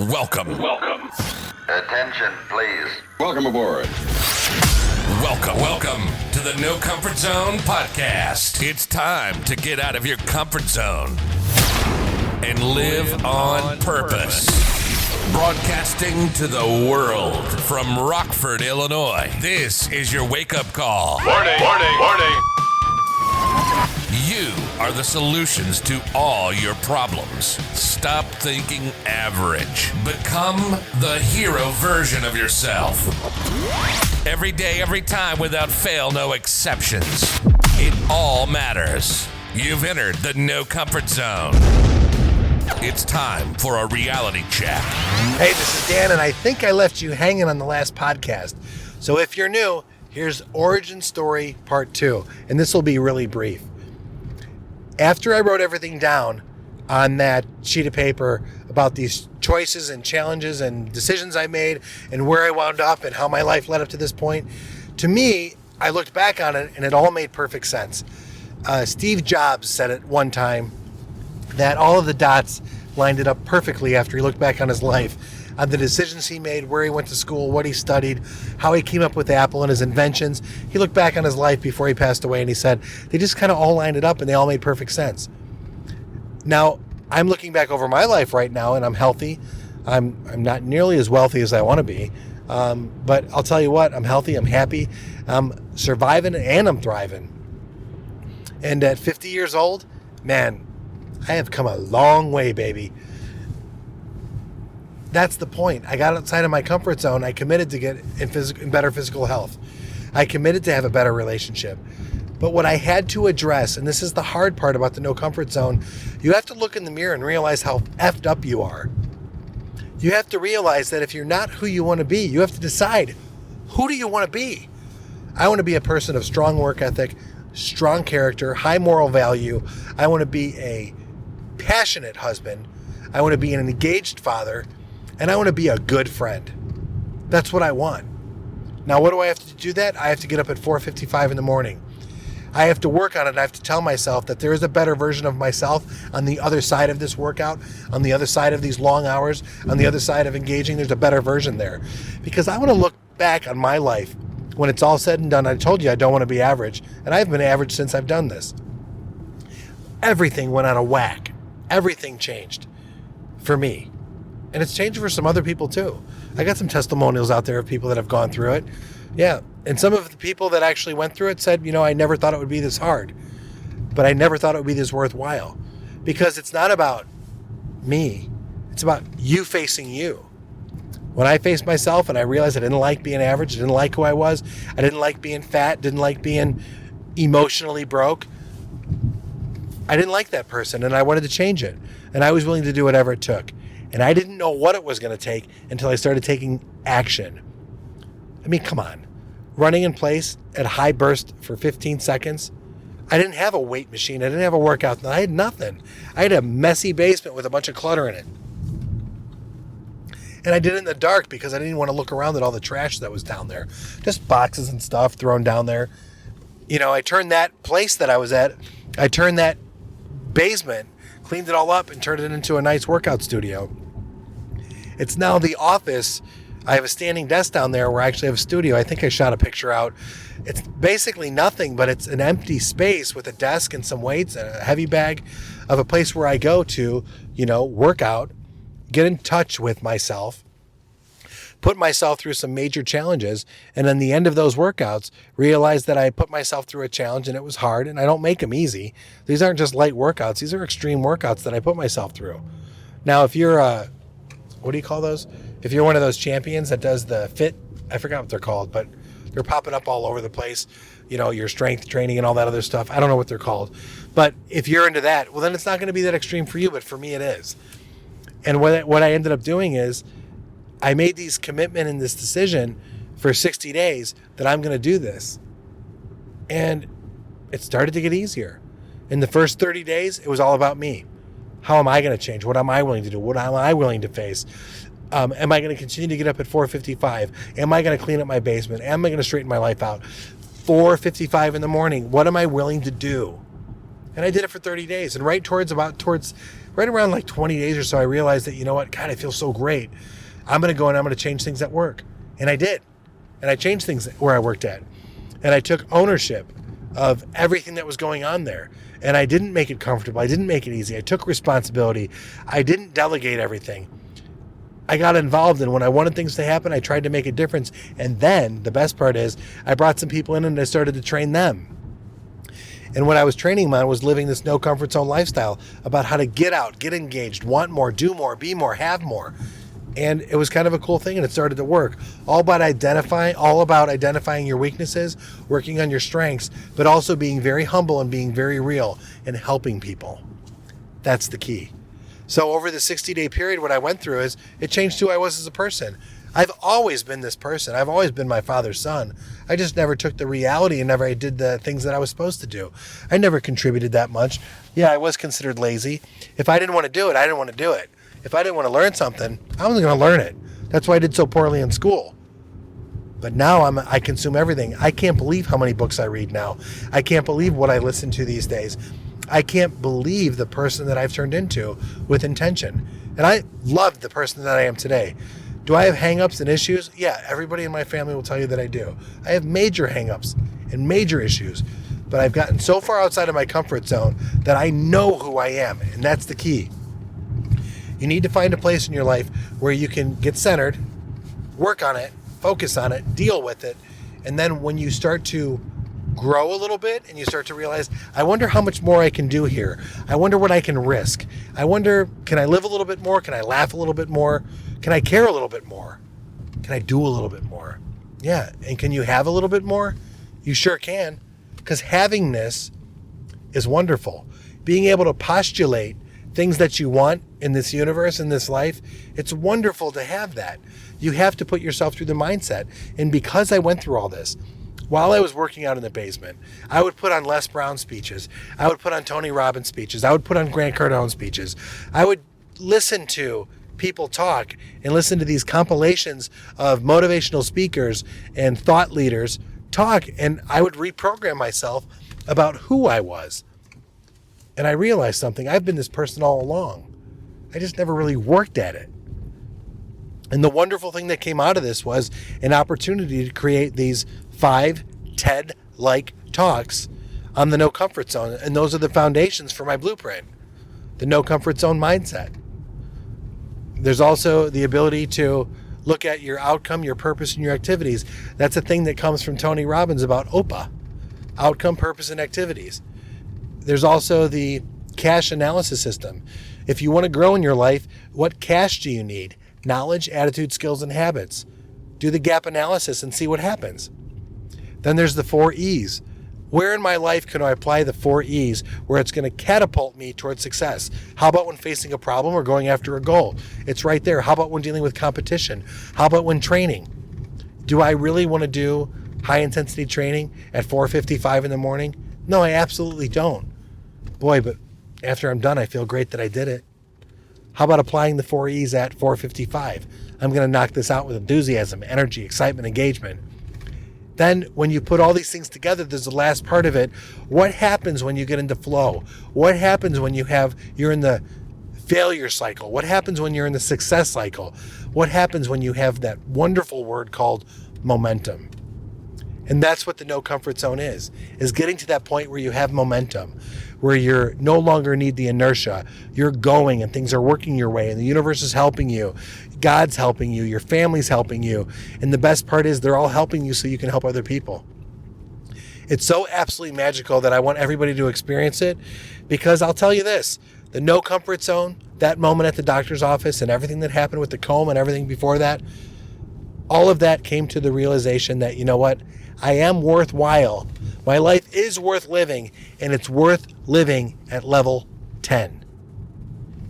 Welcome. Attention, please. Welcome aboard. Welcome to the No Comfort Zone podcast. It's time to get out of your comfort zone and live on purpose. Broadcasting to the world from Rockford, Illinois. This is your wake-up call. Warning. You are the solutions to all your problems. Stop thinking average. Become the hero version of yourself. Every day, every time, without fail, no exceptions. It all matters. You've entered the No Comfort Zone. It's time for a reality check. Hey, this is Dan, and I think I left you hanging on the last podcast. So if you're new, here's Origin Story Part 2, and this will be really brief. After I wrote everything down on that sheet of paper about these choices and challenges and decisions I made and where I wound up and how my life led up to this point, to me, I looked back on it and it all made perfect sense. Steve Jobs said at one time that all of the dots lined it up perfectly after he looked back on his life, on the decisions he made, where he went to school, what he studied, how he came up with Apple and his inventions. He looked back on his life before he passed away and he said, they just kind of all lined it up and they all made perfect sense. Now, I'm looking back over my life right now and I'm healthy. I'm not nearly as wealthy as I want to be. But I'll tell you what, I'm healthy, I'm happy, I'm surviving and I'm thriving. And at 50 years old, man, I have come a long way, baby. That's the point. I got outside of my comfort zone. I committed to get in better physical health. I committed to have a better relationship. But what I had to address, and this is the hard part about the no comfort zone, you have to look in the mirror and realize how effed up you are. You have to realize that if you're not who you want to be, you have to decide, who do you want to be? I want to be a person of strong work ethic, strong character, high moral value. I want to be a passionate husband. I want to be an engaged father. And I want to be a good friend. That's what I want. Now, what do I have to do that? I have to get up at 4:55 in the morning. I have to work on it. I have to tell myself that there is a better version of myself on the other side of this workout, on the other side of these long hours, on the other side of engaging. There's a better version there. Because I want to look back on my life when it's all said and done. I told you I don't want to be average. And I've been average since I've done this. Everything went out of whack. Everything changed for me. And it's changed for some other people too. I got some testimonials out there of people that have gone through it. Yeah. And some of the people that actually went through it said, I never thought it would be this hard, but I never thought it would be this worthwhile, because it's not about me. It's about you facing you. When I faced myself and I realized I didn't like being average, I didn't like who I was, I didn't like being fat, didn't like being emotionally broke. I didn't like that person and I wanted to change it. And I was willing to do whatever it took. And I didn't know what it was going to take until I started taking action. I mean, come on. Running in place at high burst for 15 seconds. I didn't have a weight machine. I didn't have a workout. I had nothing. I had a messy basement with a bunch of clutter in it. And I did it in the dark because I didn't want to look around at all the trash that was down there. Just boxes and stuff thrown down there. I turned that place that I was at, I turned that basement, cleaned it all up and turned it into a nice workout studio. It's now the office. I have a standing desk down there where I actually have a studio. I think I shot a picture out. It's basically nothing, but it's an empty space with a desk and some weights and a heavy bag of a place where I go to, work out, get in touch with myself, put myself through some major challenges, and then the end of those workouts, realize that I put myself through a challenge and it was hard, and I don't make them easy. These aren't just light workouts. These are extreme workouts that I put myself through. Now, if you're what do you call those? If you're one of those champions that does the fit, I forgot what they're called, but they're popping up all over the place, your strength training and all that other stuff. I don't know what they're called. But if you're into that, well, then it's not going to be that extreme for you, but for me it is. And what I ended up doing is I made these commitment and this decision for 60 days that I'm going to do this. And it started to get easier. In the first 30 days, it was all about me. How am I going to change? What am I willing to do? What am I willing to face? Am I going to continue to get up at 4:55? Am I going to clean up my basement? Am I going to straighten my life out? 4:55 in the morning. What am I willing to do? And I did it for 30 days. And towards right around like 20 days or so, I realized that, you know what, God, I feel so great. I'm going to go and I'm going to change things at work. And I did. And I changed things where I worked at. And I took ownership of everything that was going on there. And I didn't make it comfortable. I didn't make it easy. I took responsibility. I didn't delegate everything. I got involved, and when I wanted things to happen, I tried to make a difference. And then the best part is I brought some people in and I started to train them. And what I was training them on was living this no comfort zone lifestyle about how to get out, get engaged, want more, do more, be more, have more. And it was kind of a cool thing, and it started to work. All about identifying your weaknesses, working on your strengths, but also being very humble and being very real and helping people. That's the key. So over the 60-day period, what I went through is it changed who I was as a person. I've always been this person. I've always been my father's son. I just never took the reality and never did the things that I was supposed to do. I never contributed that much. Yeah, I was considered lazy. If I didn't want to do it, I didn't want to do it. If I didn't want to learn something, I wasn't going to learn it. That's why I did so poorly in school. But now I consume everything. I can't believe how many books I read now. I can't believe what I listen to these days. I can't believe the person that I've turned into with intention. And I love the person that I am today. Do I have hang-ups and issues? Yeah, everybody in my family will tell you that I do. I have major hang-ups and major issues. But I've gotten so far outside of my comfort zone that I know who I am. And that's the key. You need to find a place in your life where you can get centered, work on it, focus on it, deal with it. And then when you start to grow a little bit and you start to realize, I wonder how much more I can do here. I wonder what I can risk. I wonder, can I live a little bit more? Can I laugh a little bit more? Can I care a little bit more? Can I do a little bit more? Yeah. And can you have a little bit more? You sure can. Because havingness is wonderful. Being able to postulate things that you want in this universe, in this life, it's wonderful to have that. You have to put yourself through the mindset. And because I went through all this, while I was working out in the basement, I would put on Les Brown speeches. I would put on Tony Robbins speeches. I would put on Grant Cardone speeches. I would listen to people talk and listen to these compilations of motivational speakers and thought leaders talk. And I would reprogram myself about who I was. And I realized something. I've been this person all along. I just never really worked at it. And the wonderful thing that came out of this was an opportunity to create these 5 TED-like talks on the no comfort zone. And those are the foundations for my blueprint, the no comfort zone mindset. There's also the ability to look at your outcome, your purpose, and your activities. That's a thing that comes from Tony Robbins about OPA, outcome, purpose, and activities. There's also the cash analysis system. If you want to grow in your life, what cash do you need? Knowledge, attitude, skills, and habits. Do the gap analysis and see what happens. Then there's the 4 E's. Where in my life can I apply the 4 E's where it's going to catapult me towards success? How about when facing a problem or going after a goal? It's right there. How about when dealing with competition? How about when training? Do I really want to do high intensity training at 4:55 in the morning? No, I absolutely don't. Boy, but after I'm done, I feel great that I did it. How about applying the 4 E's at 4:55? I'm going to knock this out with enthusiasm, energy, excitement, engagement. Then when you put all these things together, there's the last part of it. What happens when you get into flow? What happens when you're in the failure cycle? What happens when you're in the success cycle? What happens when you have that wonderful word called momentum? And that's what the no comfort zone is getting to that point where you have momentum, where you're no longer need the inertia. You're going and things are working your way and the universe is helping you. God's helping you. Your family's helping you. And the best part is they're all helping you so you can help other people. It's so absolutely magical that I want everybody to experience it, because I'll tell you this, the no comfort zone, that moment at the doctor's office and everything that happened with the comb and everything before that, all of that came to the realization that, you know what, I am worthwhile. My life is worth living, and it's worth living at level 10.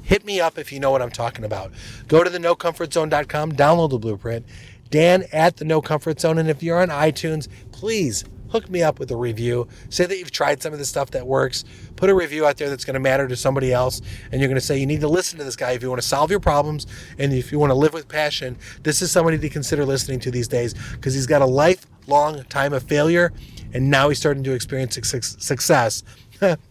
Hit me up if you know what I'm talking about. Go to thenocomfortzone.com, download the blueprint, Dan at the No Comfort Zone, and if you're on iTunes, please hook me up with a review. Say that you've tried some of the stuff that works. Put a review out there that's going to matter to somebody else, and you're going to say you need to listen to this guy if you want to solve your problems and if you want to live with passion. This is somebody to consider listening to these days, because he's got a lifelong time of failure, and now he's starting to experience success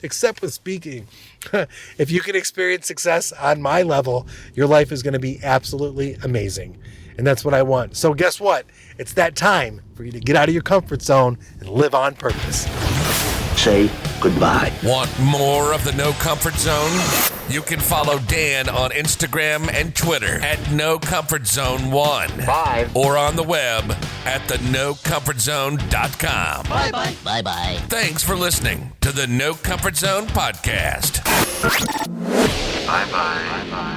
except with speaking. If you can experience success on my level, your life is going to be absolutely amazing. And that's what I want. So guess what? It's that time for you to get out of your comfort zone and live on purpose. Say goodbye. Want more of the No Comfort Zone? You can follow Dan on Instagram and Twitter at No Comfort Zone 1. Bye. Or on the web at thenocomfortzone.com. Bye-bye. Bye-bye. Thanks for listening to the No Comfort Zone podcast. Bye-bye. Bye-bye.